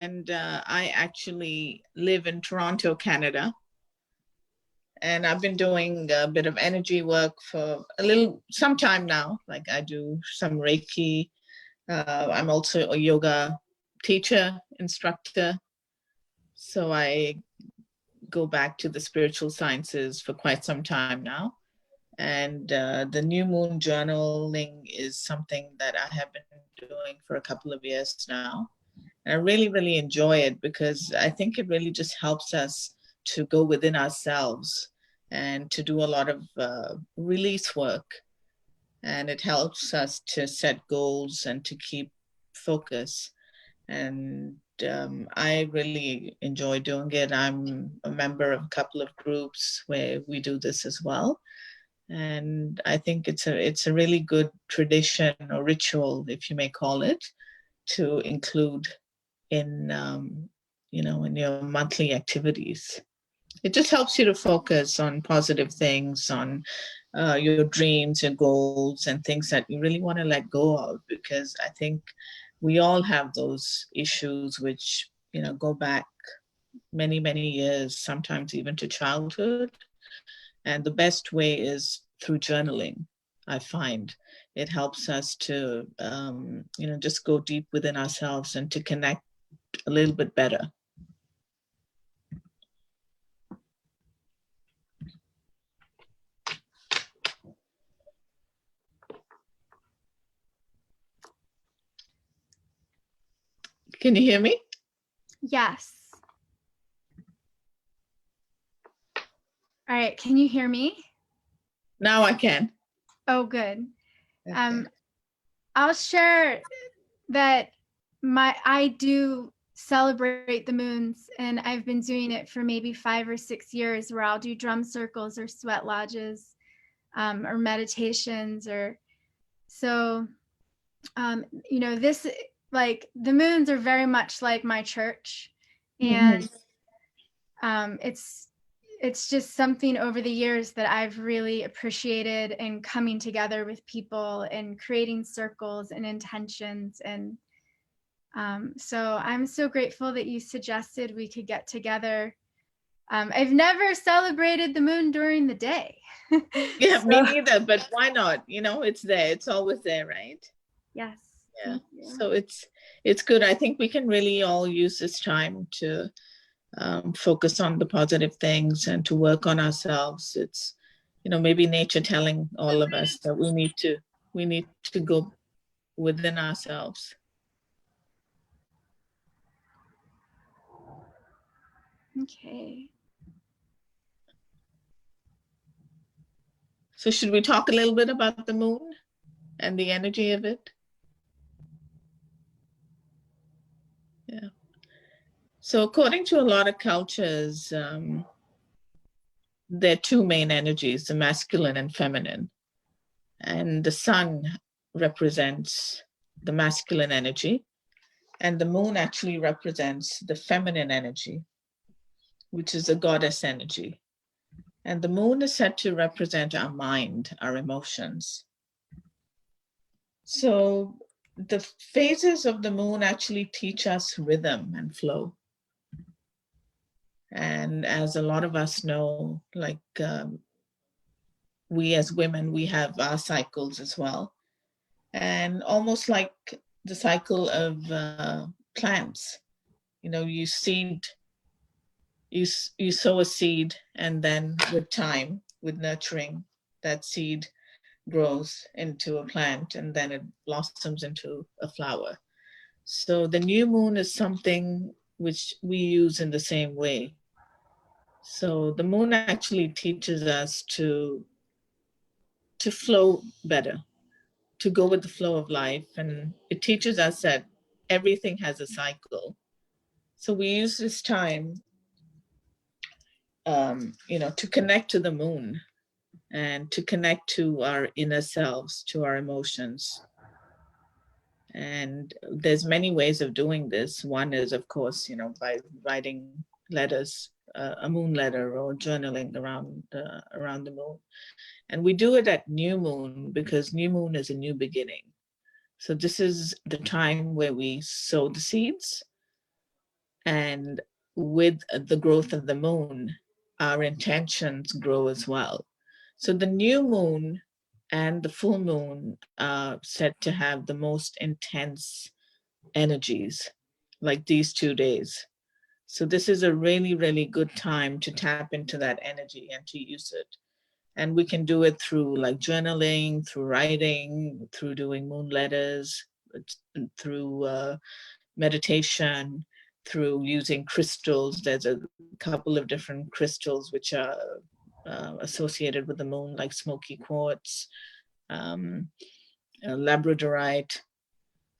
and I actually live in Toronto, Canada. And I've been doing a bit of energy work for some time now. Like I do some Reiki. I'm also a yoga teacher, instructor. So I go back to the spiritual sciences for quite some time now. And the new moon journaling is something that I have been doing for a couple of years now. And I really, really enjoy it because I think it really just helps us to go within ourselves and to do a lot of release work. And it helps us to set goals and to keep focus. And I really enjoy doing it. I'm a member of a couple of groups where we do this as well. And I think it's a really good tradition or ritual, if you may call it, to include in in your monthly activities. It just helps you to focus on positive things, on your dreams, your goals, and things that you really want to let go of. Because I think we all have those issues which go back many, many years, sometimes even to childhood. And the best way is through journaling. I find it helps us to just go deep within ourselves and to connect a little bit better. Can you hear me? Yes. All right. Can you hear me? Now I can. Oh, good. Okay. I'll share that I do celebrate the moons, and I've been doing it for maybe 5 or 6 years, where I'll do drum circles or sweat lodges, or meditations, or so. This, like, the moons are very much like my church, and it's just something over the years that I've really appreciated, and coming together with people and creating circles and intentions. And so I'm so grateful that you suggested we could get together. I've never celebrated the moon during the day. Yeah, me neither, but why not? It's there. It's always there, right? Yes. Yeah. So it's good. I think we can really all use this time to focus on the positive things and to work on ourselves. It's maybe nature telling all of us that we need to go within ourselves. Okay. So should we talk a little bit about the moon and the energy of it? Yeah. So according to a lot of cultures, there are two main energies, the masculine and feminine. And the sun represents the masculine energy, and the moon actually represents the feminine energy, which is the goddess energy. And the moon is said to represent our mind, our emotions. So the phases of the moon actually teach us rhythm and flow. And as a lot of us know, like we as women, we have our cycles as well. And almost like the cycle of plants, you sow a seed, and then with time, with nurturing, that seed grows into a plant, and then it blossoms into a flower. So the new moon is something which we use in the same way. So the moon actually teaches us to flow better, to go with the flow of life. And it teaches us that everything has a cycle. So we use this time, to connect to the moon and to connect to our inner selves, to our emotions. And there's many ways of doing this. One is, of course, by writing letters, a moon letter, or journaling around the moon. And we do it at new moon because new moon is a new beginning. So this is the time where we sow the seeds, And with the growth of the moon, our intentions grow as well. So the new moon and the full moon are said to have the most intense energies, like these 2 days. So this is a really, really good time to tap into that energy and to use it. And we can do it through like journaling, through writing, through doing moon letters, through meditation, through using crystals. There's a couple of different crystals which are associated with the moon, like smoky quartz, labradorite.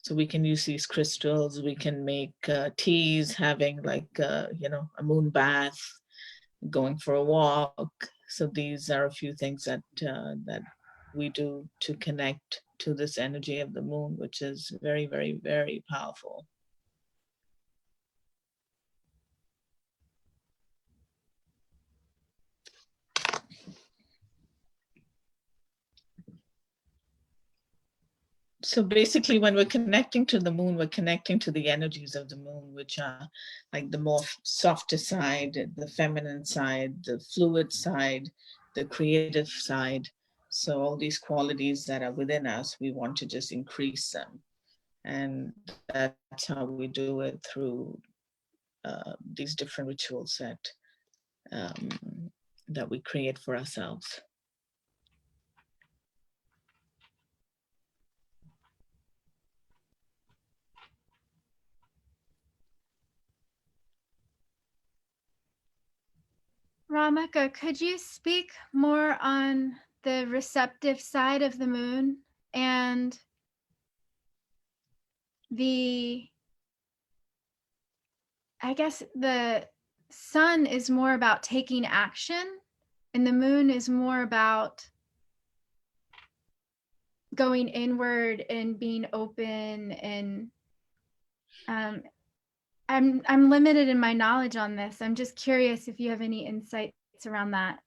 So we can use these crystals. We can make teas, having like a moon bath, going for a walk. So these are a few things that we do to connect to this energy of the moon, which is very, very, very powerful. So basically, when we're connecting to the moon, we're connecting to the energies of the moon, which are like the more softer side, the feminine side, the fluid side, the creative side. So all these qualities that are within us, we want to just increase them. And that's how we do it through these different rituals that we create for ourselves. Romika, could you speak more on the receptive side of the moon and I guess the sun is more about taking action and the moon is more about going inward and being open, and I'm limited in my knowledge on this. I'm just curious if you have any insights around that.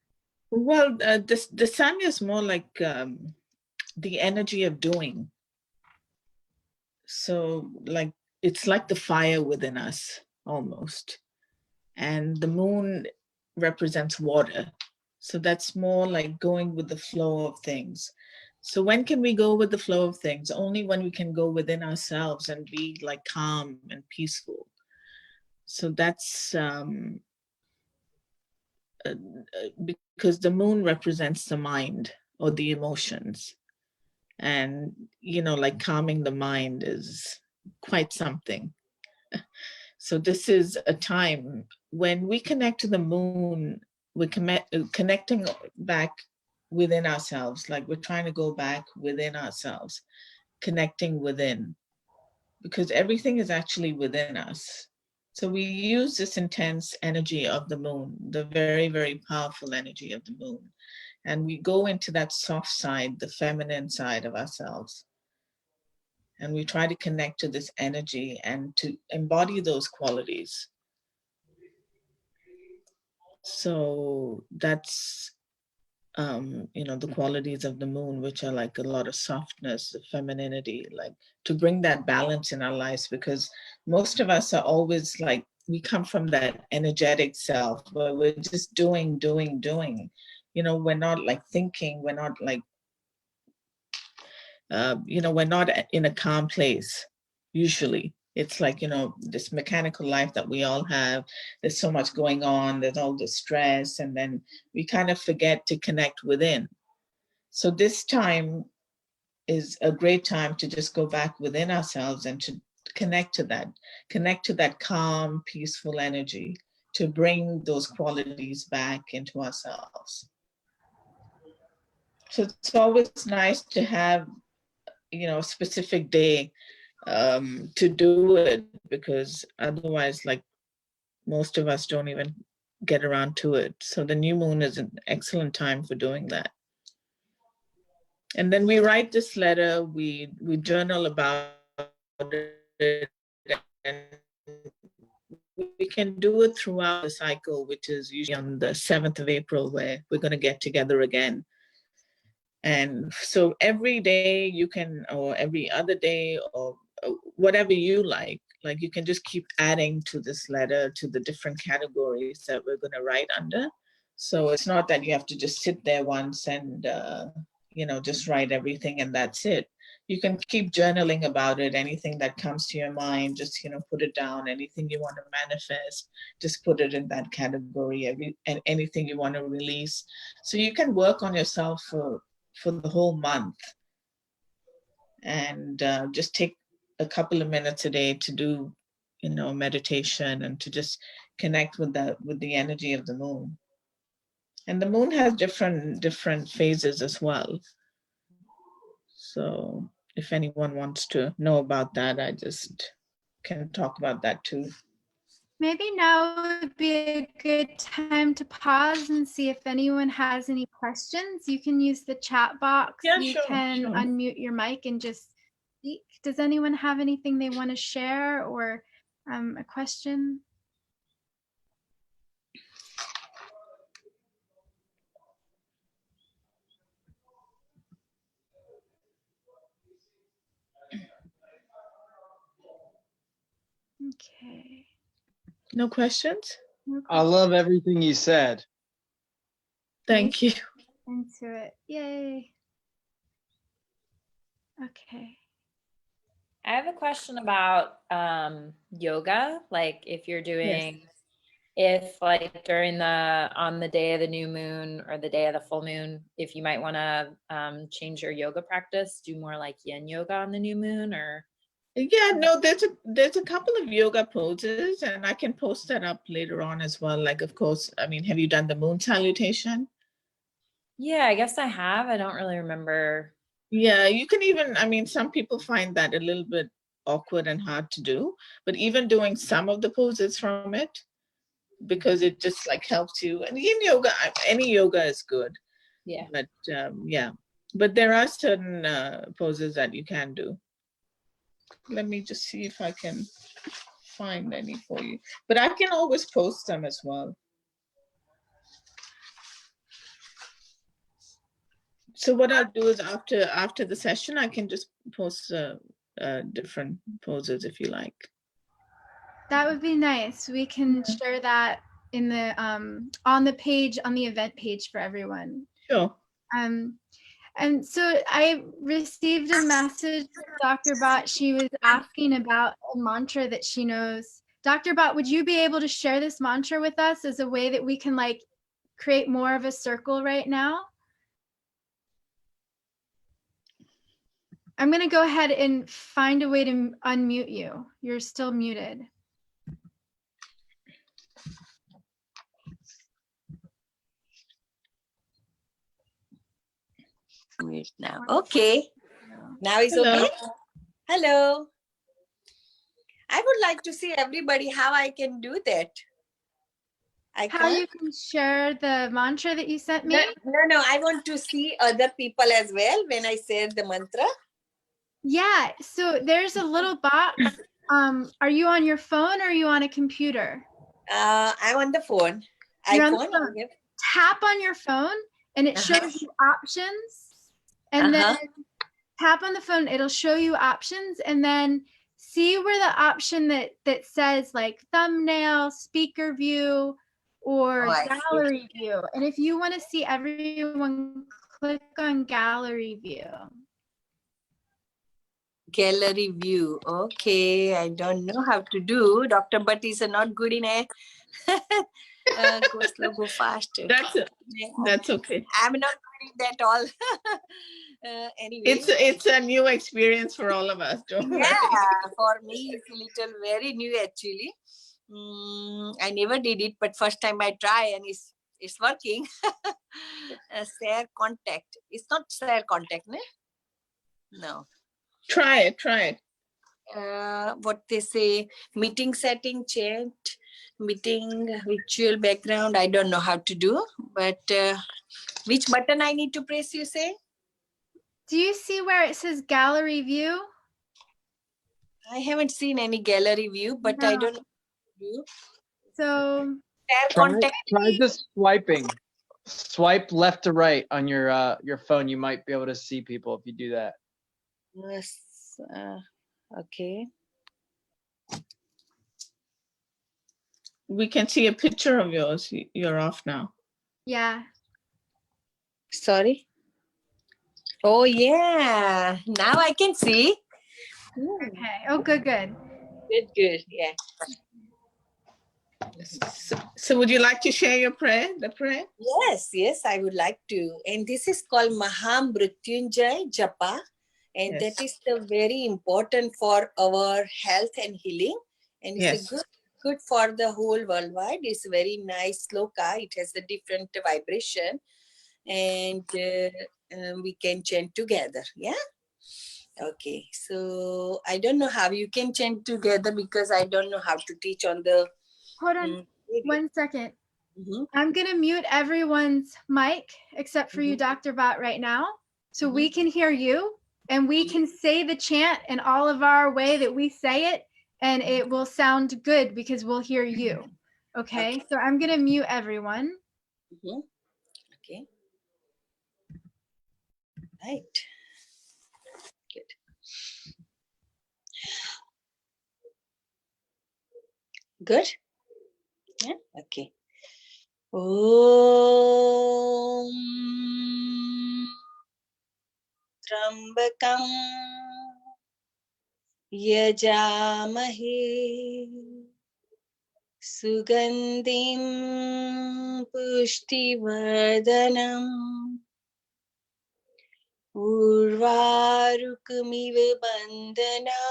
Well, the sun is more like the energy of doing. So like it's like the fire within us almost. And the moon represents water. So that's more like going with the flow of things. So when can we go with the flow of things? Only when we can go within ourselves and be like calm and peaceful. So that's because the moon represents the mind or the emotions. And, like calming the mind is quite something. So this is a time when we connect to the moon, we're connecting back within ourselves, like we're trying to go back within ourselves, connecting within, because everything is actually within us. So we use this intense energy of the moon, the very, very powerful energy of the moon, and we go into that soft side, the feminine side of ourselves. And we try to connect to this energy and to embody those qualities. So that's the qualities of the moon, which are like a lot of softness, the femininity, like to bring that balance in our lives, because most of us are always like, we come from that energetic self where we're just doing. We're not like thinking, we're not like, we're not in a calm place usually. It's like, this mechanical life that we all have. There's so much going on, there's all the stress, and then we kind of forget to connect within. So this time is a great time to just go back within ourselves and to connect to that calm, peaceful energy, to bring those qualities back into ourselves. So it's always nice to have, a specific day to do it, because otherwise, like, most of us don't even get around to it. So the new moon is an excellent time for doing that. And then we write this letter, we journal about it, and we can do it throughout the cycle, which is usually on the 7th of April, where we're going to get together again. And so every day you can, or every other day, or whatever you like, like you can just keep adding to this letter to the different categories that we're going to write under. So it's not that you have to just sit there once and, just write everything and that's it. You can keep journaling about it. Anything that comes to your mind, just, put it down. Anything you want to manifest, just put it in that category. And anything you want to release. So you can work on yourself for the whole month and just take a couple of minutes a day to do, meditation and to just connect with the energy of the moon. And the moon has different phases as well. So if anyone wants to know about that, I just can talk about that too. Maybe now would be a good time to pause and see if anyone has any questions. You can use the chat box. Yeah, You sure, can sure. unmute your mic and just speak. Does anyone have anything they want to share or a question? Okay. No questions? No I love everything you said. Thank you. Into it. Yay. Okay. I have a question about yoga. Like if you're doing, if like on the day of the new moon or the day of the full moon, if you might want to change your yoga practice, do more like yin yoga on the new moon or. Yeah, no, there's a couple of yoga poses and I can post that up later on as well. Like, of course, I mean, have you done the moon salutation? Yeah, I guess I have. I don't really remember. Yeah, you can even, I mean, some people find that a little bit awkward and hard to do, but even doing some of the poses from it, because it just like helps you. And yin yoga, any yoga is good. Yeah. But yeah, but there are certain poses that you can do. Let me just see if I can find any for you. But I can always post them as well. So what I'll do is after the session, I can just post different poses if you like. That would be nice. We can share that in the on the page, on the event page for everyone. Sure. And so I received a message from Dr. Bhatt. She was asking about a mantra that she knows. Dr. Bhatt, would you be able to share this mantra with us as a way that we can like create more of a circle right now? I'm going to go ahead and find a way to unmute you. You're still muted. Mute now. Okay. Now is Hello. okay. Hello. I would like to see everybody how I can do that. How you can share the mantra that you sent me? No. I want to see other people as well when I say the mantra. Yeah. So there's a little box. Are you on your phone or are you on a computer? I'm on the phone. You're iPhone. on the phone. Tap on your phone and it shows you options. And then tap on the phone, it'll show you options, and then see where the option that says like thumbnail, speaker view, or gallery view. And if you want to see everyone, click on gallery view. Gallery view. Okay, I don't know how to do. Dr. Bhatt is not good in a go slow, go fast. That's okay. I'm not good in that all. Anyway, it's a new experience for all of us. Don't worry. For me it's a little very new actually. I never did it, but first time I try and it's working. Share contact. It's not share contact, ne? No. Try it. What they say, meeting setting, chat, meeting, virtual background. I don't know how to do, but which button I need to press, you say? Do you see where it says gallery view? I haven't seen any gallery view, but no. I don't know how to do. So try just swiping. Swipe left to right on your phone. You might be able to see people if you do that. Yes. Okay. We can see a picture of yours. You're off now. Yeah. Sorry. Oh yeah. Now I can see. Okay. Oh, good, good. Good, good. Yeah. So would you like to share your prayer, the prayer? Yes, yes, I would like to. And this is called Mahamrutyunjay Japa. And Yes. that is the very important for our health and healing. And it's a Yes. good for the whole worldwide. It's a very nice sloka. It has a different vibration. And we can chant together. Yeah. Okay. So I don't know how you can chant together because I don't know how to teach on the Hold on video. 1 second. Mhm. I'm going to mute everyone's mic except for you, Dr. Bhatt, right now. So we can hear you and we can say the chant in all of our way that we say it, and it will sound good because we'll hear you. Okay. So I'm going to mute everyone. Okay. Right. Good. Good? Yeah. Okay. Om Trambakam Yajamahe Sugandhim Pushtivardanam Urvarukumiv Bandana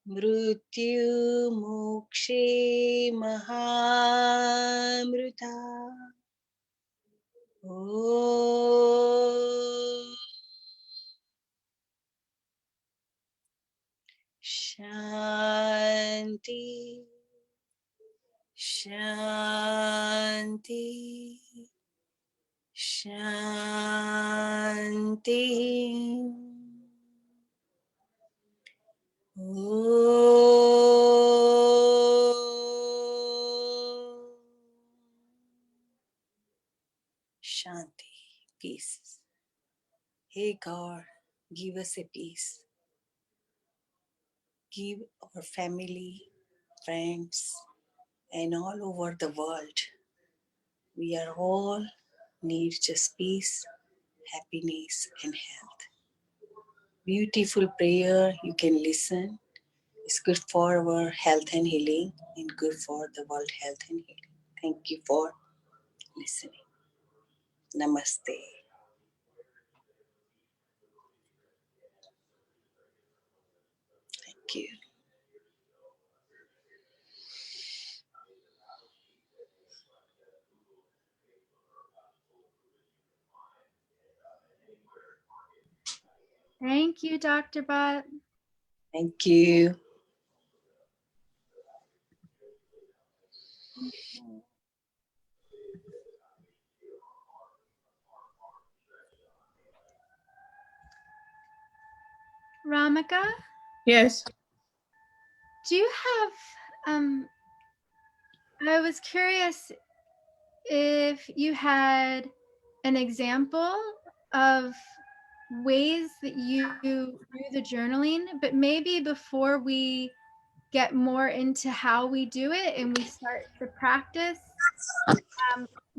Mrityu Mokshe Mahamruta Om Shanti Shanti Shanti Om Shanti, peace. Hey God, give us a peace. Give our family, friends, and all over the world. We are all need just peace, happiness, and health. Beautiful prayer you can listen. It's good for our health and healing and good for the world health and healing. Thank you for listening. Namaste. Thank you. Thank you, Dr. Bhatt. Thank you. Romika, Yes. do you have, I was curious if you had an example of ways that you do the journaling, but maybe before we get more into how we do it and we start the practice,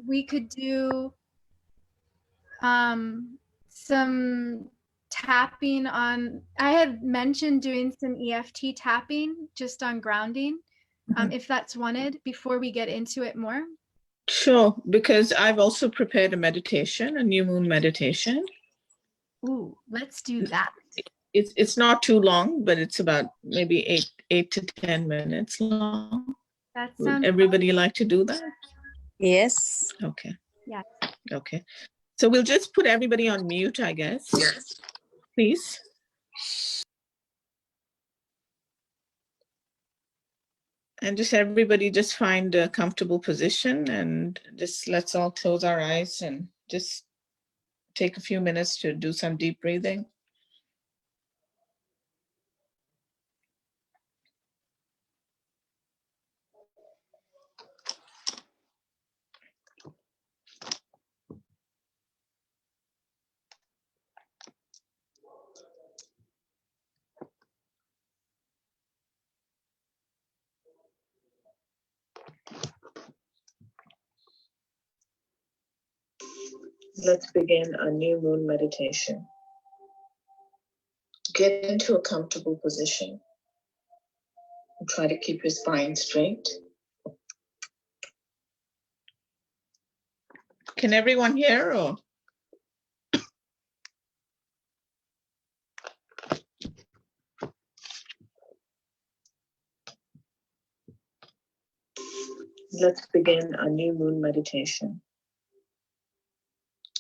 we could do some tapping on, I had mentioned doing some EFT tapping just on grounding, if that's wanted before we get into it more. Sure, because I've also prepared a meditation, a new moon meditation. Ooh, let's do that. It's not too long, but it's about maybe 8 to 10 minutes long. That Would sounds everybody like to do that? Yes. Okay. Yeah. Okay. So we'll just put everybody on mute, I guess. Please. And just everybody just find a comfortable position and just let's all close our eyes and just take a few minutes to do some deep breathing. Let's begin our new moon meditation. Get into a comfortable position. And try to keep your spine straight. Can everyone hear? Or? Let's begin our new moon meditation.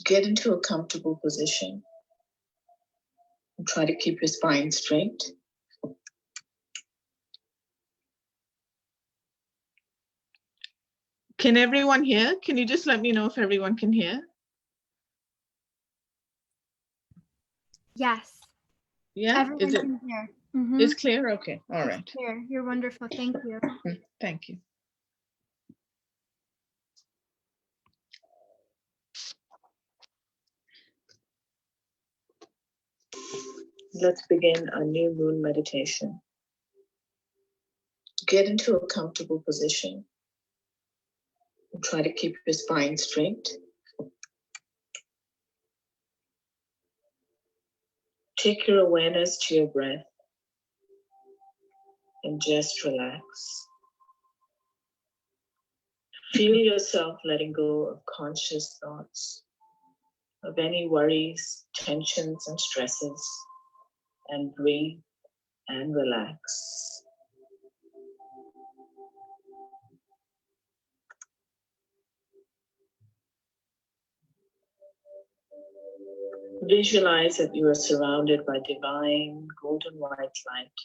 Get into a comfortable position. And try to keep your spine straight. Can everyone hear? Can you just let me know if everyone can hear? Yes. Yeah, Everyone can hear. Mhm. It's clear? Okay, all It's right. clear. You're wonderful. Thank you. Thank you. Let's begin our new moon meditation. Get into a comfortable position. And try to keep your spine straight. Take your awareness to your breath and just relax. Feel yourself letting go of conscious thoughts, of any worries, tensions, and stresses, and breathe and relax. Visualize that you are surrounded by divine golden white light,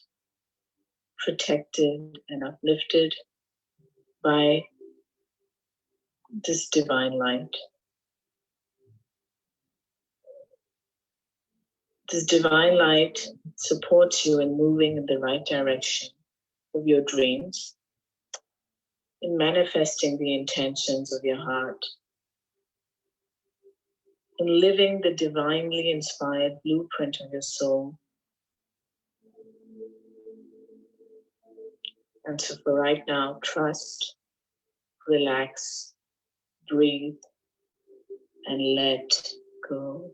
protected and uplifted by this divine light. This divine light supports you in moving in the right direction of your dreams, in manifesting the intentions of your heart, in living the divinely inspired blueprint of your soul. And so for right now, trust, relax, breathe, and let go.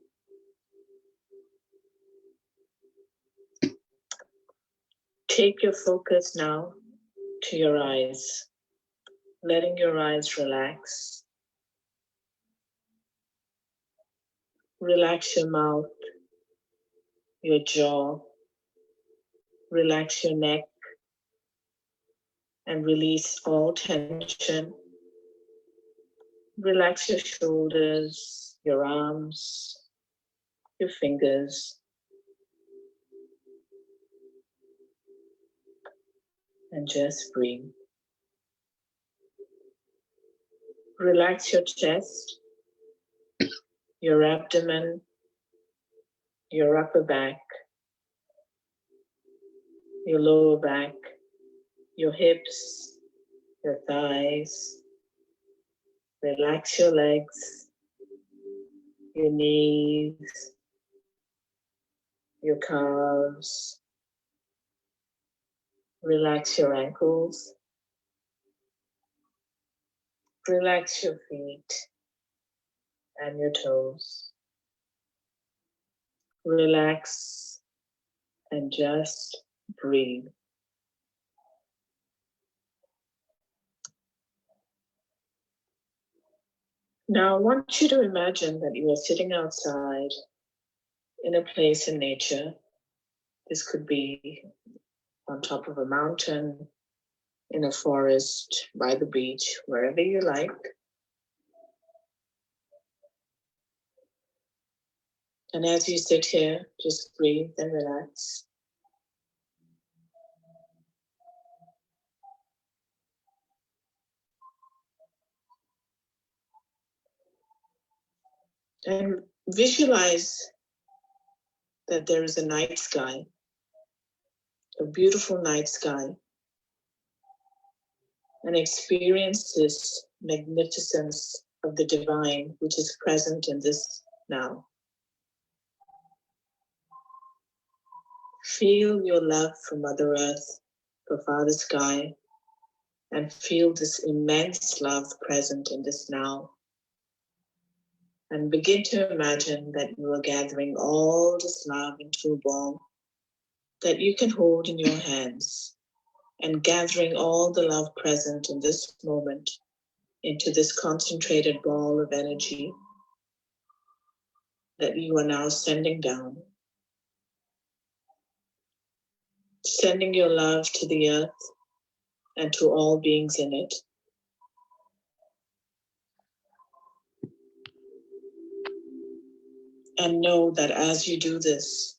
Take your focus now to your eyes, letting your eyes relax. Relax your mouth, your jaw, relax your neck, and release all tension. Relax your shoulders, your arms, your fingers, and just breathe. Relax your chest, your abdomen, your upper back, your lower back, your hips, your thighs. Relax your legs, your knees, your calves. Relax your ankles. Relax your feet and your toes. Relax and just breathe. Now I want you to imagine that you are sitting outside in a place in nature. This could be on top of a mountain, in a forest, by the beach, wherever you like. And as you sit here, just breathe and relax. And visualize that there is a night sky, a beautiful night sky, and experience this magnificence of the divine, which is present in this now. Feel your love for Mother Earth, for Father Sky, and feel this immense love present in this now. And begin to imagine that you are gathering all this love into a ball that you can hold in your hands, and gathering all the love present in this moment into this concentrated ball of energy that you are now sending down. Sending your love to the earth and to all beings in it. And know that as you do this,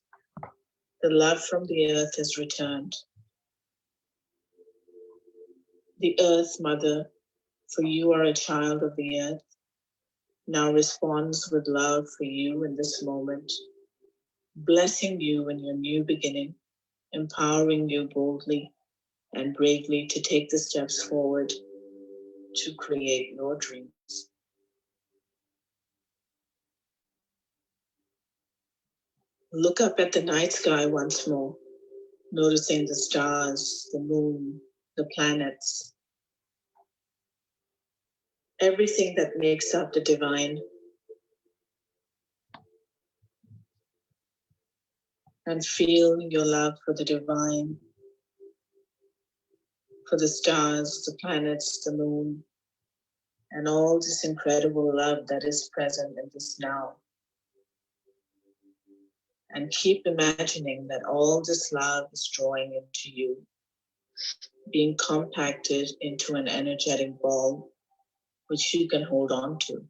the love from the earth is returned. The earth, Mother, for you are a child of the earth, now responds with love for you in this moment, blessing you in your new beginning, empowering you boldly and bravely to take the steps forward to create your dreams. Look up at the night sky once more, noticing the stars, the moon, the planets, everything that makes up the divine. And feel your love for the divine, for the stars, the planets, the moon, and all this incredible love that is present in this now. And keep imagining that all this love is drawing into you, being compacted into an energetic ball, which you can hold on to.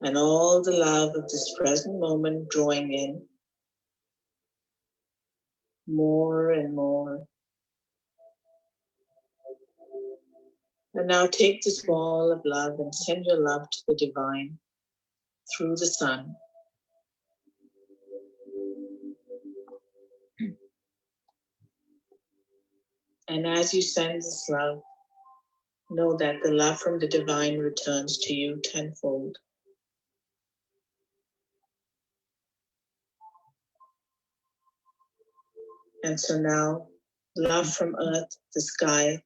And all the love of this present moment drawing in more and more. And now take this ball of love and send your love to the divine through the sun. And as you send this love, know that the love from the divine returns to you tenfold. And so now, love from earth, the sky,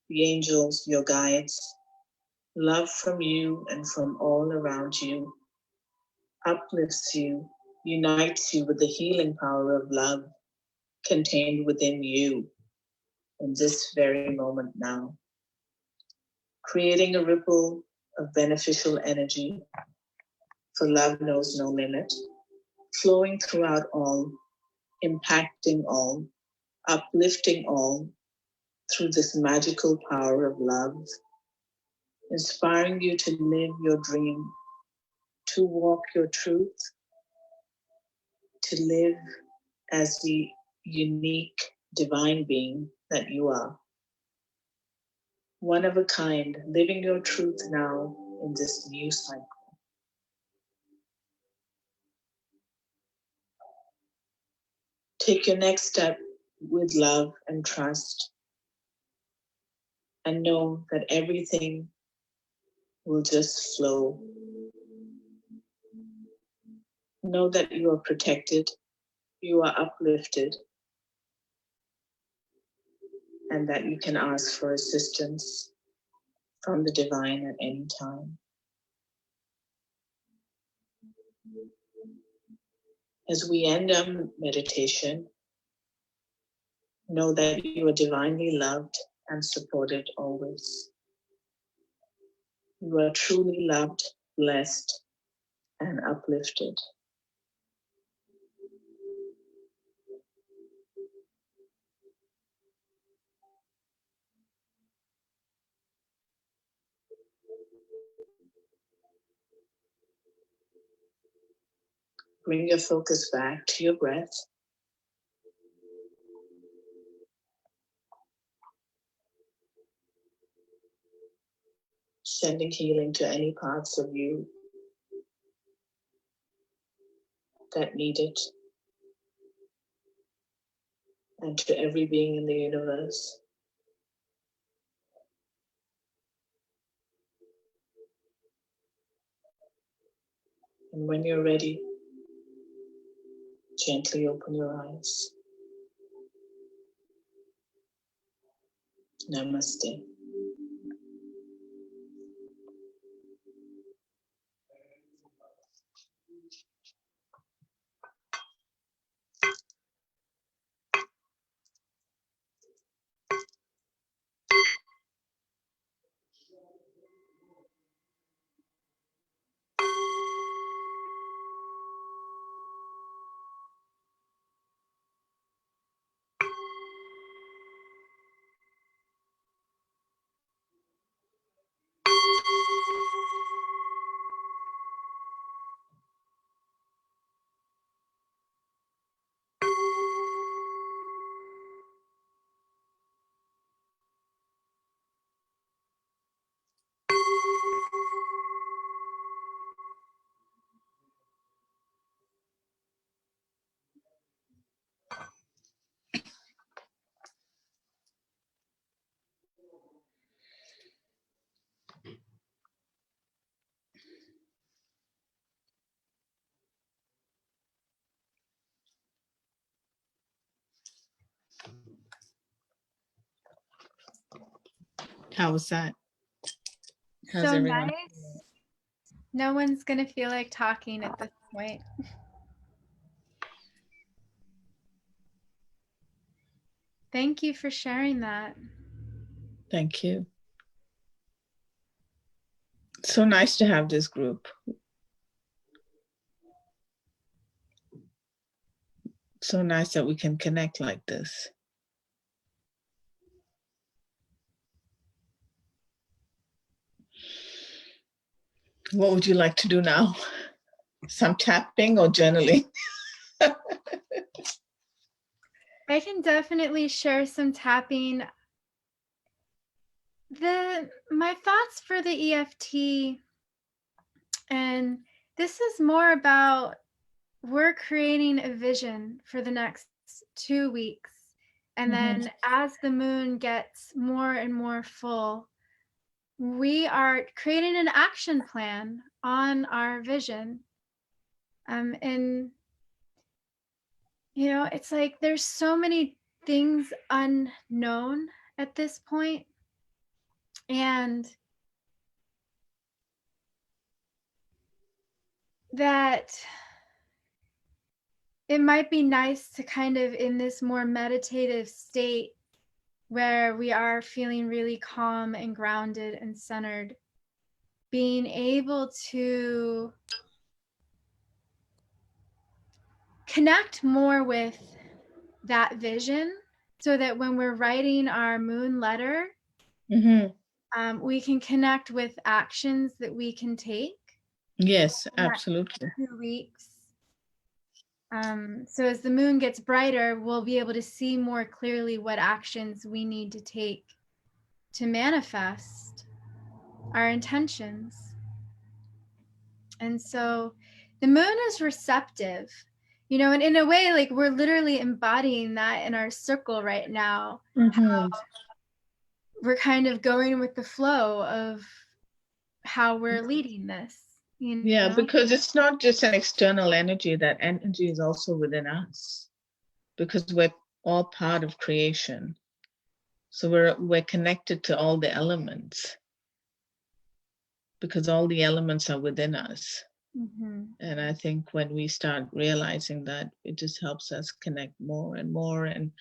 the angels, your guides, love from you and from all around you, uplifts you, unites you with the healing power of love contained within you in this very moment now, creating a ripple of beneficial energy, for love knows no limit, flowing throughout all, impacting all, uplifting all through this magical power of love, inspiring you to live your dream, to walk your truth, to live as the unique divine being that you are. One of a kind, living your truth now in this new cycle. Take your next step with love and trust, and know that everything will just flow. Know that you are protected, you are uplifted, and that you can ask for assistance from the divine at any time. As we end our meditation, know that you are divinely loved and supported always. You are truly loved, blessed, and uplifted. Bring your focus back to your breath. Sending healing to any parts of you that need it, and to every being in the universe. And when you're ready, gently open your eyes. Namaste. How was that? How's So everyone? nice. No one's going to feel like talking at this point. Thank you for sharing that. Thank you. So nice to have this group. So nice that we can connect like this. What would you like to do now? Some tapping or journaling? I can definitely share some tapping. My thoughts for the EFT, and this is more about we're creating a vision for the next 2 weeks. And then as the moon gets more and more full, we are creating an action plan on our vision. And, you know, it's like there's so many things unknown at this point. And that it might be nice to kind of in this more meditative state where we are feeling really calm and grounded and centered, being able to connect more with that vision so that when we're writing our moon letter, we can connect with actions that we can take. Yes, absolutely. 2 weeks. So as the moon gets brighter, we'll be able to see more clearly what actions we need to take to manifest our intentions. And so the moon is receptive, you know, and in a way, like we're literally embodying that in our circle right now. How we're kind of going with the flow of how we're leading this. You know? Yeah, because it's not just an external energy, that energy is also within us, because we're all part of creation. So we're connected to all the elements, because all the elements are within us. And I think when we start realizing that, it just helps us connect more and more. And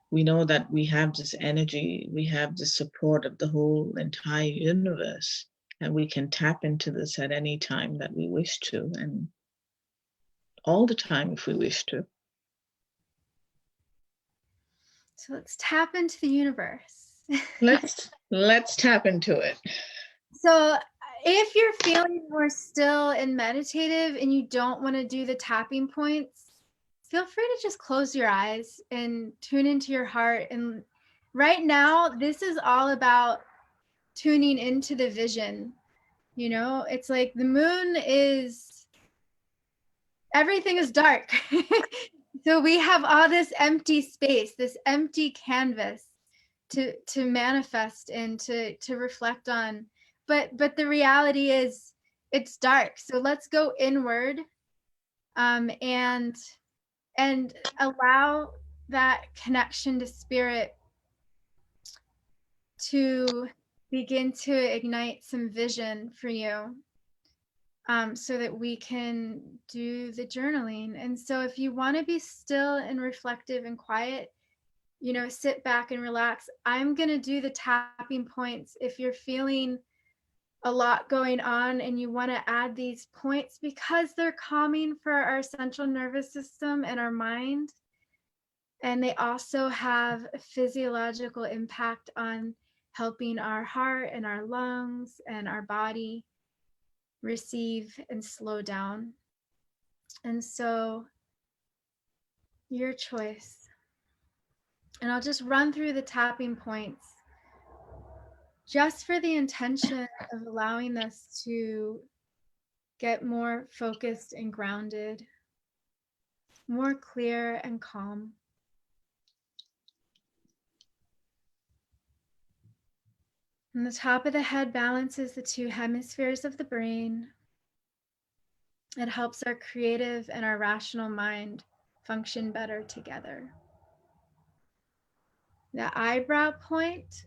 we know that we have this energy, we have the support of the whole entire universe, and we can tap into this at any time that we wish to, and all the time if we wish to. So let's tap into the universe. let's tap into it. So if you're feeling more still and meditative and you don't want to do the tapping points, feel free to just close your eyes and tune into your heart. And right now, this is all about tuning into the vision. You know, it's like the moon is, everything is dark. So we have all this empty space, this empty canvas to manifest and to reflect on. But the reality is it's dark. So let's go inward and allow that connection to spirit to begin to ignite some vision for you, so that we can do the journaling. And so if you want to be still and reflective and quiet, you know, sit back and relax. I'm going to do the tapping points. If you're feeling a lot going on and you want to add these points because they're calming for our central nervous system and our mind, and they also have a physiological impact on helping our heart and our lungs and our body receive and slow down. And so your choice. And I'll just run through the tapping points just for the intention of allowing us to get more focused and grounded, more clear and calm. And the top of the head balances the two hemispheres of the brain. It helps our creative and our rational mind function better together. The eyebrow point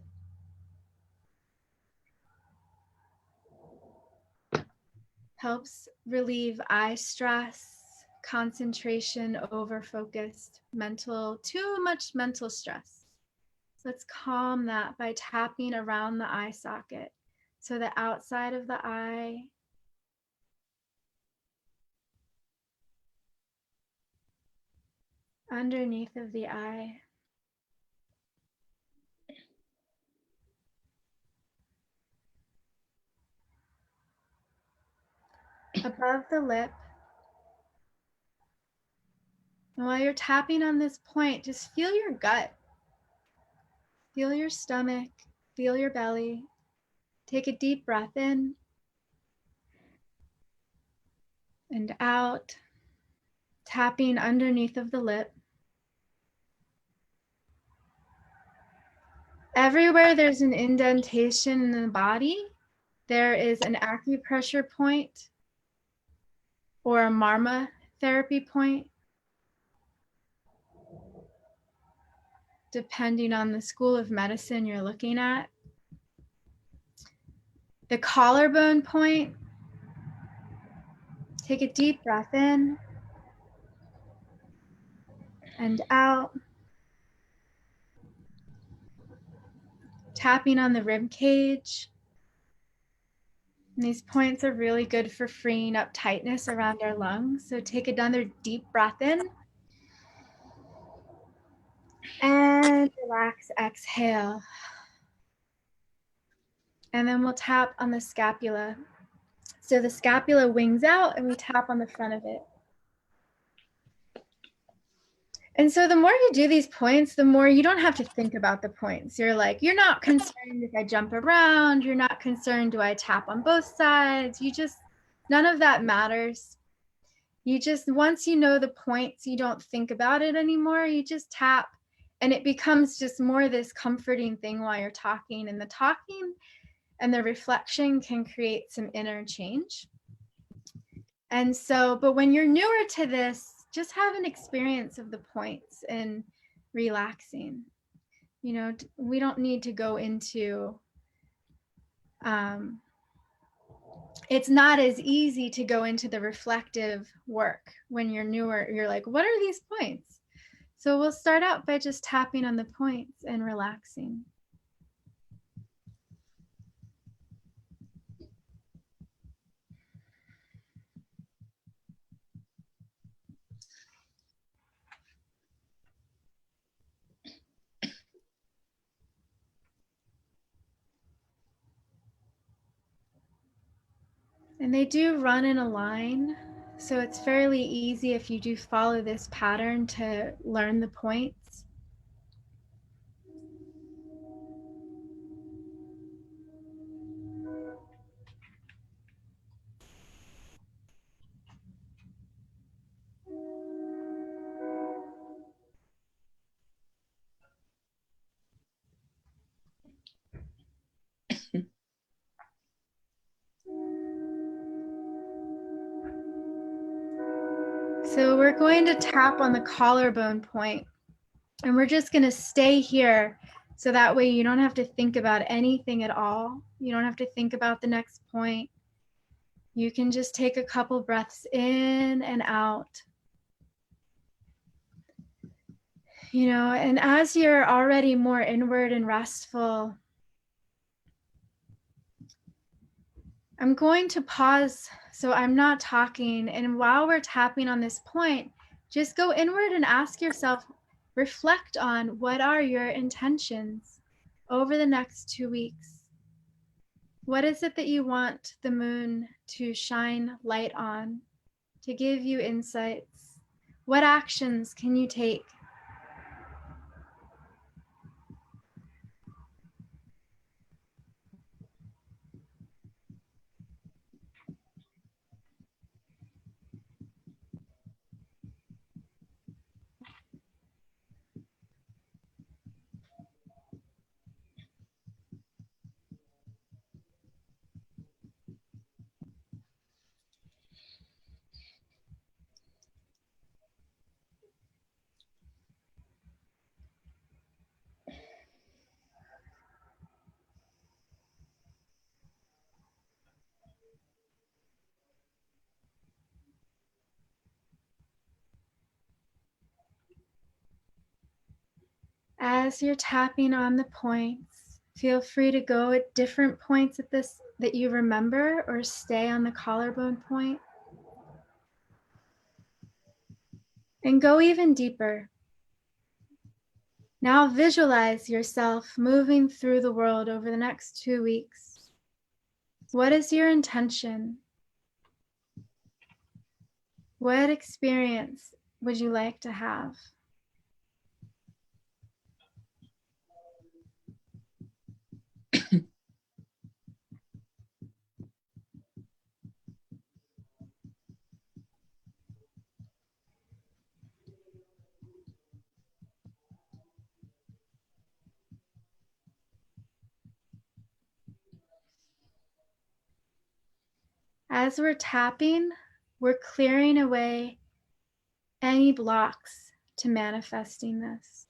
helps relieve eye stress, concentration, over-focused, too much mental stress. Let's calm that by tapping around the eye socket. So the outside of the eye, underneath of the eye, above the lip. And while you're tapping on this point, just feel your gut. Feel your stomach, feel your belly. Take a deep breath in and out, tapping underneath of the lip. Everywhere there's an indentation in the body, there is an acupressure point or a marma therapy point, depending on the school of medicine you're looking at. The collarbone point, take a deep breath in and out. Tapping on the rib cage. And these points are really good for freeing up tightness around our lungs. So take another deep breath in. And relax, exhale. And then we'll tap on the scapula. So the scapula wings out and we tap on the front of it. And so the more you do these points, the more you don't have to think about the points. You're not concerned if I jump around. You're not concerned, do I tap on both sides? None of that matters. Once you know the points, you don't think about it anymore. You just tap and it becomes just more this comforting thing while you're talking. And the talking and the reflection can create some inner change. And so, but when you're newer to this, just have an experience of the points and relaxing. We don't need to go into, it's not as easy to go into the reflective work when you're newer. You're like, what are these points? So we'll start out by just tapping on the points and relaxing. And they do run in a line, so it's fairly easy if you do follow this pattern to learn the points. So we're going to tap on the collarbone point, and we're just going to stay here so that way you don't have to think about anything at all. You don't have to think about the next point. You can just take a couple breaths in and out. And as you're already more inward and restful, I'm going to pause so I'm not talking. And while we're tapping on this point, just go inward and ask yourself, reflect on what are your intentions over the next 2 weeks. What is it that you want the moon to shine light on, to give you insights? What actions can you take? As you're tapping on the points, feel free to go at different points at this that you remember, or stay on the collarbone point. And go even deeper. Now visualize yourself moving through the world over the next 2 weeks. What is your intention? What experience would you like to have? As we're tapping, we're clearing away any blocks to manifesting this.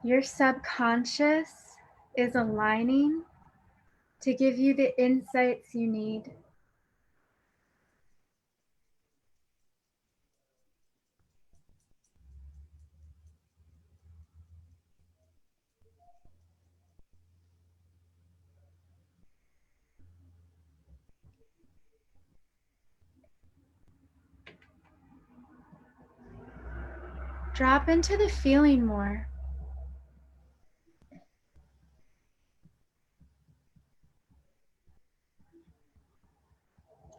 Your subconscious is aligning to give you the insights you need. Drop into the feeling more.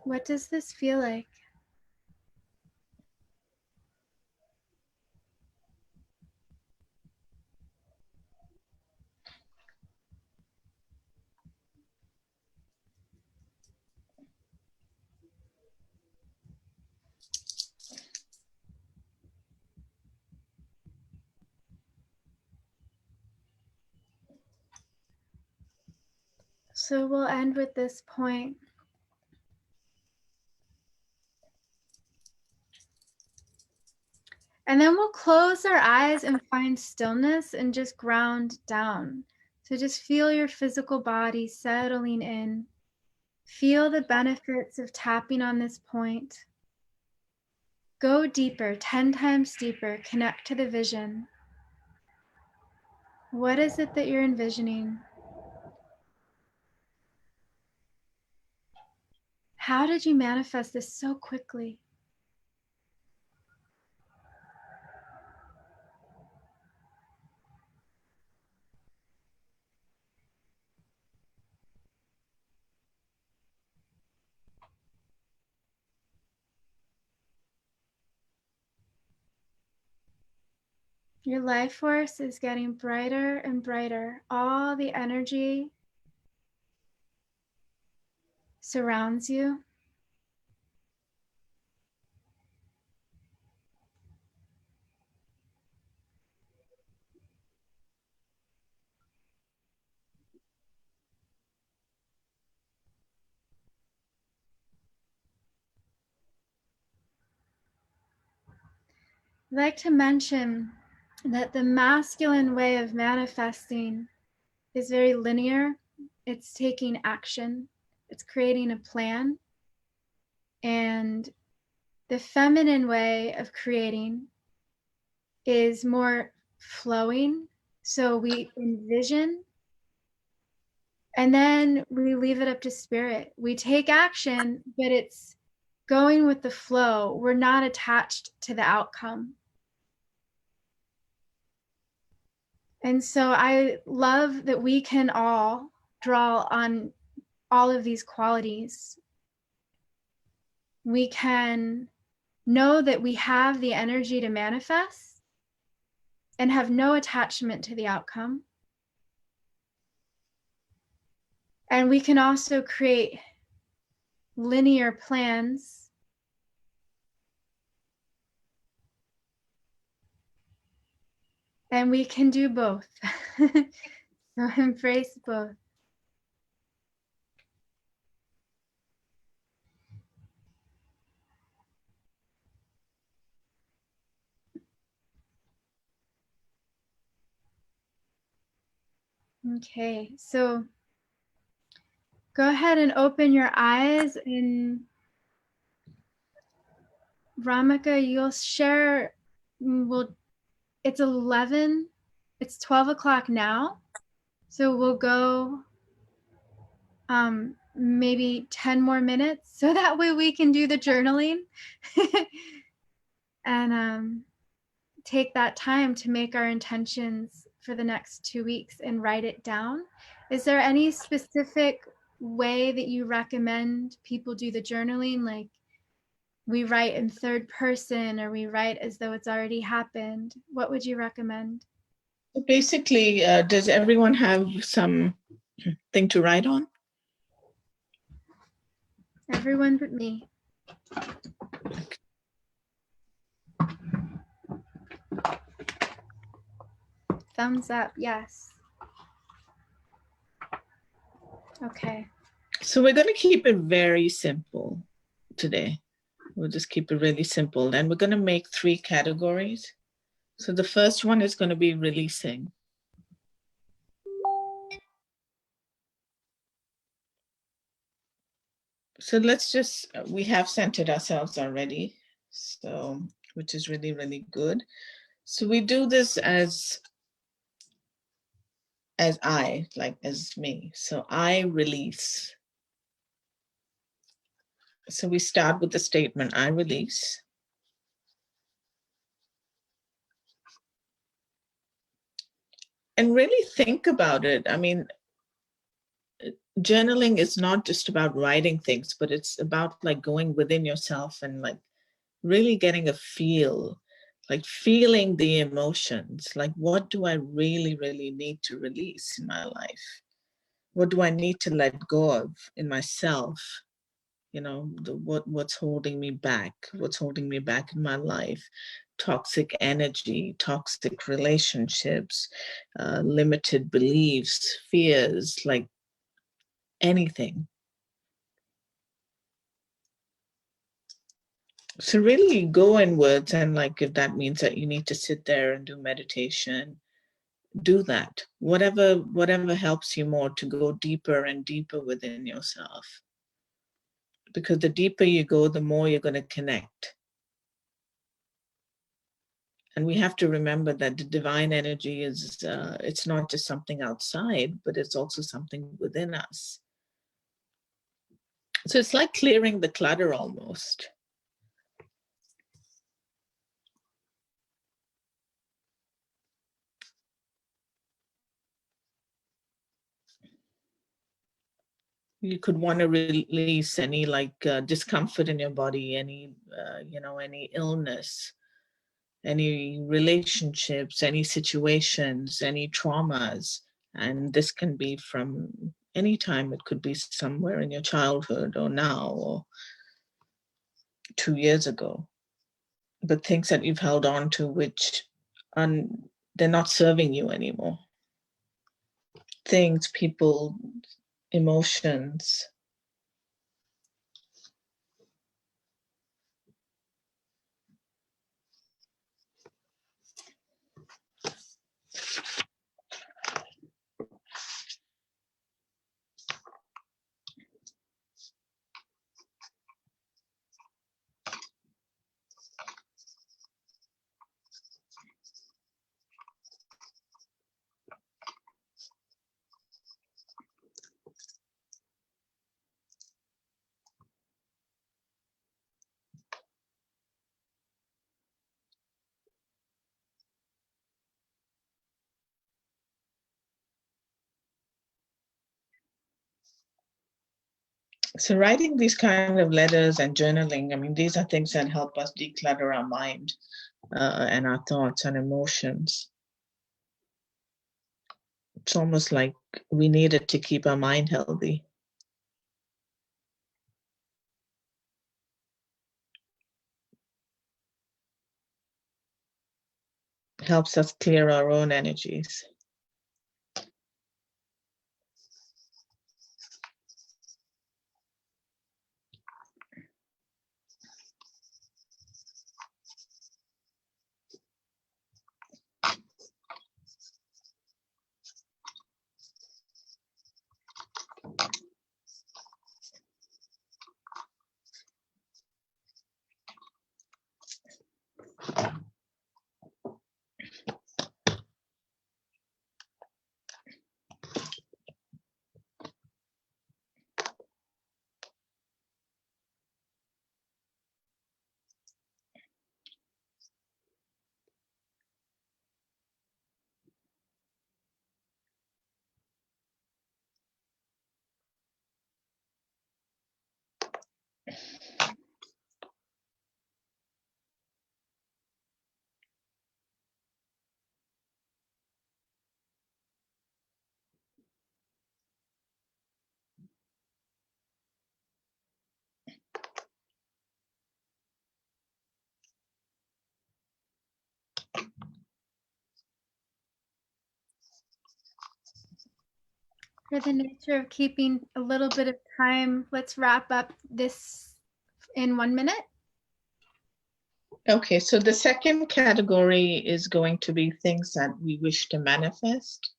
What does this feel like? So we'll end with this point. And then we'll close our eyes and find stillness and just ground down. So just feel your physical body settling in. Feel the benefits of tapping on this point. Go deeper, 10 times deeper. Connect to the vision. What is it that you're envisioning? How did you manifest this so quickly? Your life force is getting brighter and brighter. All the energy surrounds you. I'd like to mention that the masculine way of manifesting is very linear. It's taking action. It's creating a plan. And the feminine way of creating is more flowing. So we envision and then we leave it up to spirit. We take action, but it's going with the flow. We're not attached to the outcome. And so I love that we can all draw on all of these qualities. We can know that we have the energy to manifest and have no attachment to the outcome. And we can also create linear plans and we can do both. So embrace both. Okay, so go ahead and open your eyes, and Romika, you'll share. It's 11. It's 12 o'clock now. So we'll go maybe 10 more minutes so that way we can do the journaling and take that time to make our intentions for the next 2 weeks and write it down. Is there any specific way that you recommend people do the journaling? Like we write in third person or we write as though it's already happened? What would you recommend? Basically, does everyone have something to write on? Everyone but me. Thumbs up, yes. Okay. So we're going to keep it very simple today. We'll just keep it really simple. And we're going to make 3 categories. So the first one is going to be releasing. So let's just, we have centered ourselves already. So, which is really, really good. So we do this as I, like as me. So I release. So we start with the statement, I release. And really think about it. I mean, journaling is not just about writing things, but it's about like going within yourself and like really getting a feel, like feeling the emotions. Like, what do I really, really need to release in my life? What do I need to let go of in myself? You know, what's holding me back? What's holding me back in my life? Toxic energy, toxic relationships, limited beliefs, fears, like anything. So really go inwards, and like if that means that you need to sit there and do meditation, do that. Whatever helps you more to go deeper and deeper within yourself. Because the deeper you go, the more you're going to connect. And we have to remember that the divine energy is, it's not just something outside, but it's also something within us. So it's like clearing the clutter almost. You could want to release any like discomfort in your body, any, any illness, any relationships, any situations, any traumas. And this can be from any time. It could be somewhere in your childhood or now or 2 years ago. But things that you've held on to, which they're not serving you anymore. Things, people, emotions. So writing these kind of letters and journaling, I mean, these are things that help us declutter our mind and our thoughts and emotions. It's almost like we need it to keep our mind healthy. Helps us clear our own energies. For the nature of keeping a little bit of time, let's wrap up this in 1 minute. Okay, so the second category is going to be things that we wish to manifest.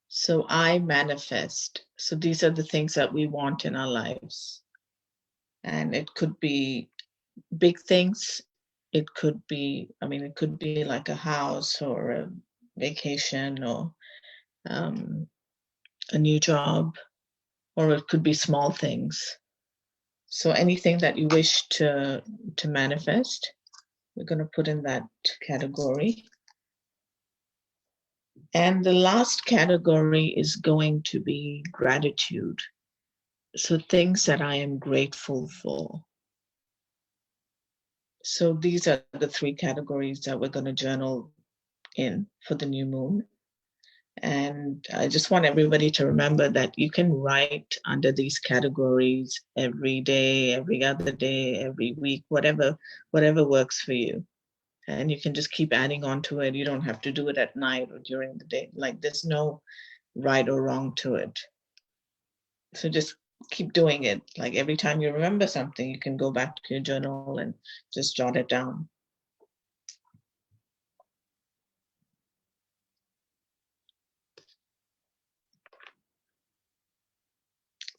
So I manifest. So these are the things that we want in our lives. And it could be big things. It could be, I mean, it could be like a house or a vacation or a new job, or it could be small things. So anything that you wish to manifest, we're going to put in that category. And the last category is going to be gratitude. So things that I am grateful for. So these are the three categories that we're going to journal in for the new moon. And I just want everybody to remember that you can write under these categories every day, every other day, every week, whatever works for you. And you can just keep adding on to it. You don't have to do it at night or during the day. Like there's no right or wrong to it. So just keep doing it. Like every time you remember something, you can go back to your journal and just jot it down.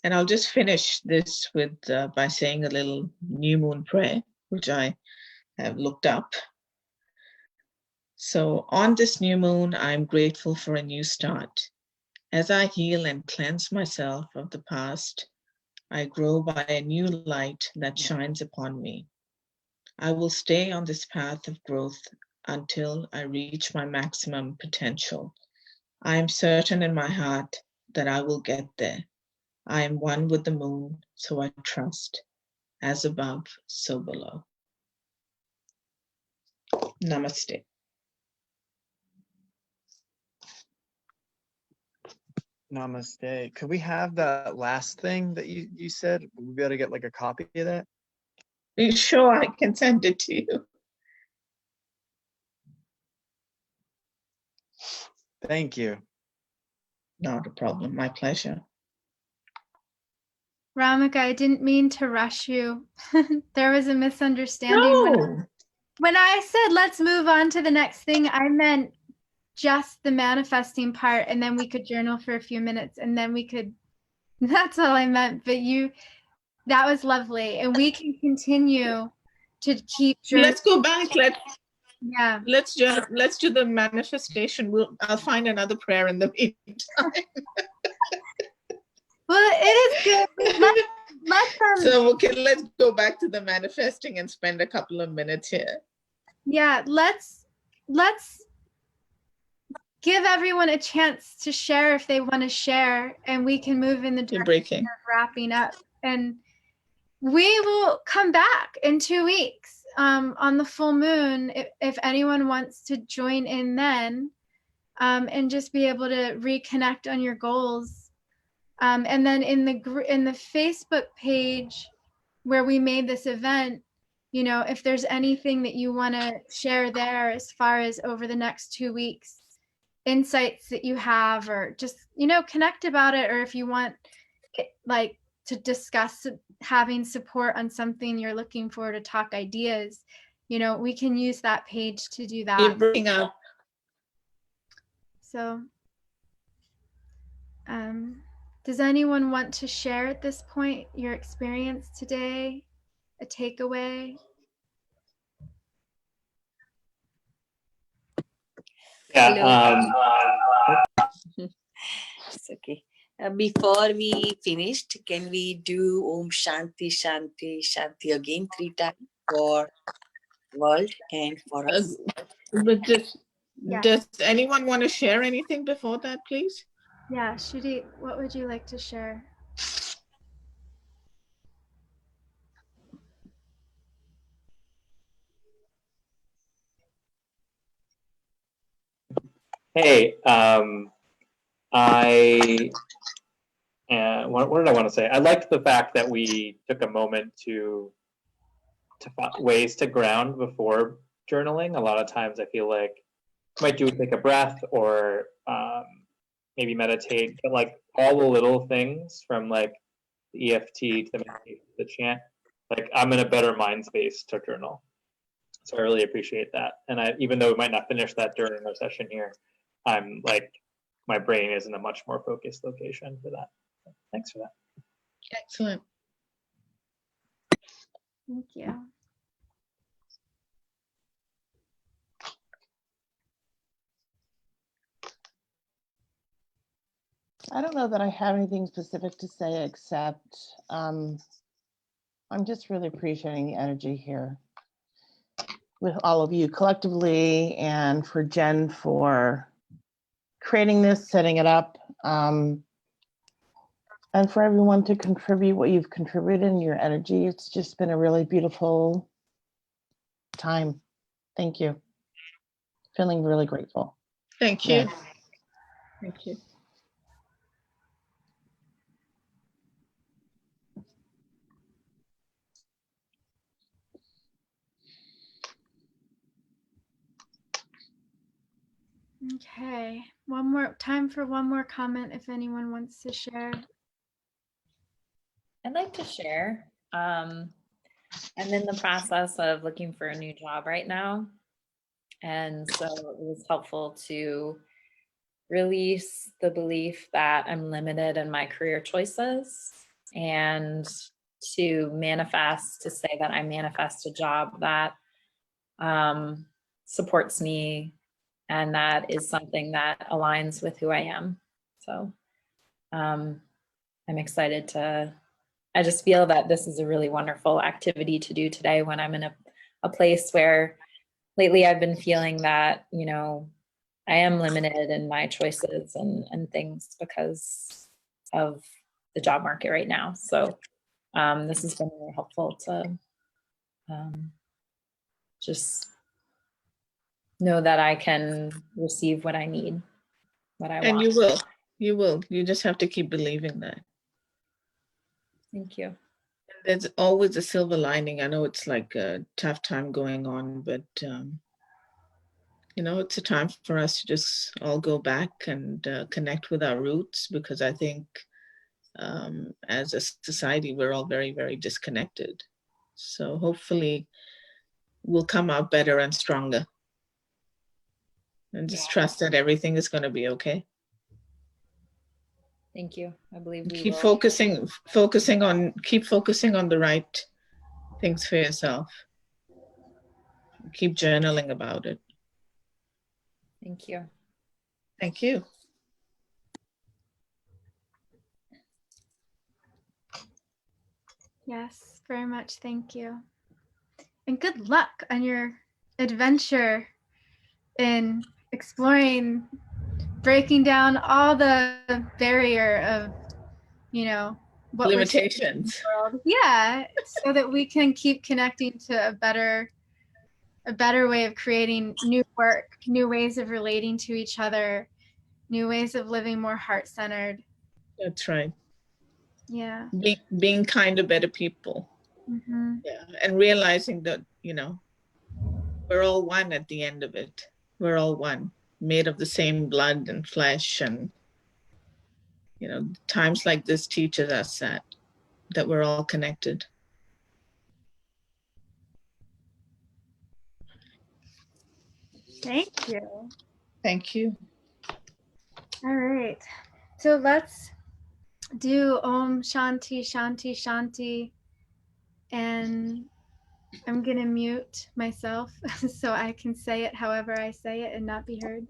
And I'll just finish this with by saying a little new moon prayer, which I have looked up. So on this new moon, I'm grateful for a new start. As I heal and cleanse myself of the past, I grow by a new light that shines upon me. I will stay on this path of growth until I reach my maximum potential. I am certain in my heart that I will get there. I am one with the moon, so I trust. As above, so below. Namaste. Namaste. Could we have that last thing that you said? Would we be able to get like a copy of that? Are you sure I can send it to you? Thank you. Not a problem. My pleasure. Romika, I didn't mean to rush you. There was a misunderstanding. No. When I said let's move on to the next thing, I meant just the manifesting part, and then we could journal for a few minutes, and then we could, that's all I meant. But that was lovely. And we can continue to keep journaling. Let's go back. Yeah. Let's do the manifestation. I'll find another prayer in the meantime. Well, it is good. So okay, let's go back to the manifesting and spend a couple of minutes here. Yeah, let's give everyone a chance to share if they want to share, and we can move in the direction of wrapping up. And we will come back in 2 weeks on the full moon if anyone wants to join in then, and just be able to reconnect on your goals. And then in the Facebook page where we made this event, if there's anything that you want to share there as far as over the next 2 weeks, insights that you have, or just, connect about it, or if you want like to discuss having support on something you're looking for, to talk ideas, we can use that page to do that. You're bringing up. So, does anyone want to share at this point your experience today, a takeaway? Yeah. It's okay. Before we finished, can we do Om Shanti Shanti Shanti again 3 times for world and for us? But does anyone want to share anything before that, please? Yeah, Shruti, what would you like to share? Hey, what did I want to say? I liked the fact that we took a moment to find ways to ground before journaling. A lot of times I feel like I might take a breath or maybe meditate, but like all the little things from like the EFT to the meditation, the chant, like I'm in a better mind space to journal. So I really appreciate that. And even though we might not finish that during our session here, I'm like, my brain is in a much more focused location for that. So thanks for that. Excellent. Thank you. I don't know that I have anything specific to say, except I'm just really appreciating the energy here with all of you collectively, and for Jen for creating this, setting it up, and for everyone to contribute what you've contributed in your energy. It's just been a really beautiful time. Thank you. Feeling really grateful. Thank you. Yes. Thank you. Okay, time for one more comment if anyone wants to share. I'd like to share. I'm in the process of looking for a new job right now. And so it was helpful to release the belief that I'm limited in my career choices, and to say that I manifest a job that supports me, and that is something that aligns with who I am. So I'm excited I just feel that this is a really wonderful activity to do today when I'm in a place where lately I've been feeling that, I am limited in my choices and things because of the job market right now. So this has been really helpful to just know that I can receive what I need, what I And want. you will. You just have to keep believing that. Thank you. There's always a silver lining. I know it's like a tough time going on, but it's a time for us to just all go back and connect with our roots, because I think as a society, we're all very, very disconnected. So hopefully we'll come out better and stronger, and just trust that everything is going to be okay. Thank you. I believe we Keep will. focusing on the right things for yourself. Keep journaling about it. Thank you. Thank you. Yes, very much. Thank you. And good luck on your adventure in exploring, breaking down all the barrier of, what Limitations. we're seeing in the world. Yeah, so that we can keep connecting to a better way of creating new work, new ways of relating to each other, new ways of living more heart-centered. That's right. Yeah. Being kind to better people. Mm-hmm. Yeah. And realizing that, we're all one at the end of it. We're all one, made of the same blood and flesh. And, times like this teaches us that we're all connected. Thank you. Thank you. All right. So let's do Om Shanti Shanti Shanti. And I'm going to mute myself so I can say it however I say it and not be heard.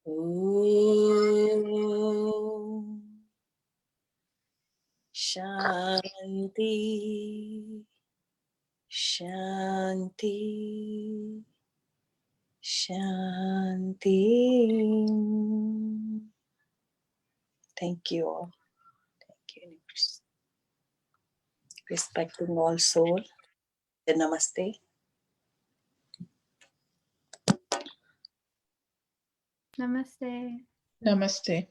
Om Shanti Shanti Shanti. Thank you all. Thank you, universe. Respecting all soul. Namaste. Namaste. Namaste.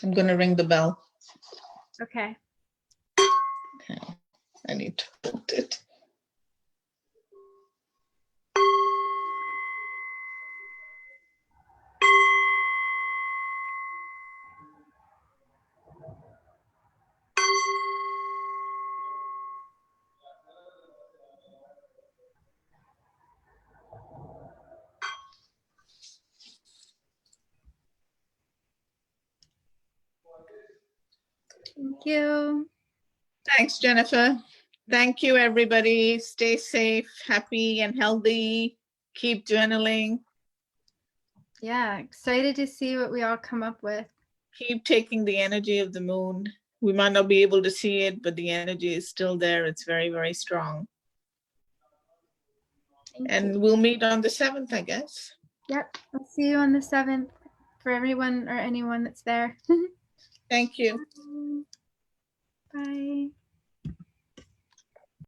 I'm going to ring the bell. Okay. Okay. I need to hold it. Thank you. Thanks, Jennifer. Thank you, everybody. Stay safe, happy, and healthy. Keep journaling. Yeah, excited to see what we all come up with. Keep taking the energy of the moon. We might not be able to see it, but the energy is still there. It's very, very strong. Thank And you. we'll meet on the 7th, I guess. Yep. I'll see you on the 7th for everyone or anyone that's there. Thank you. Bye.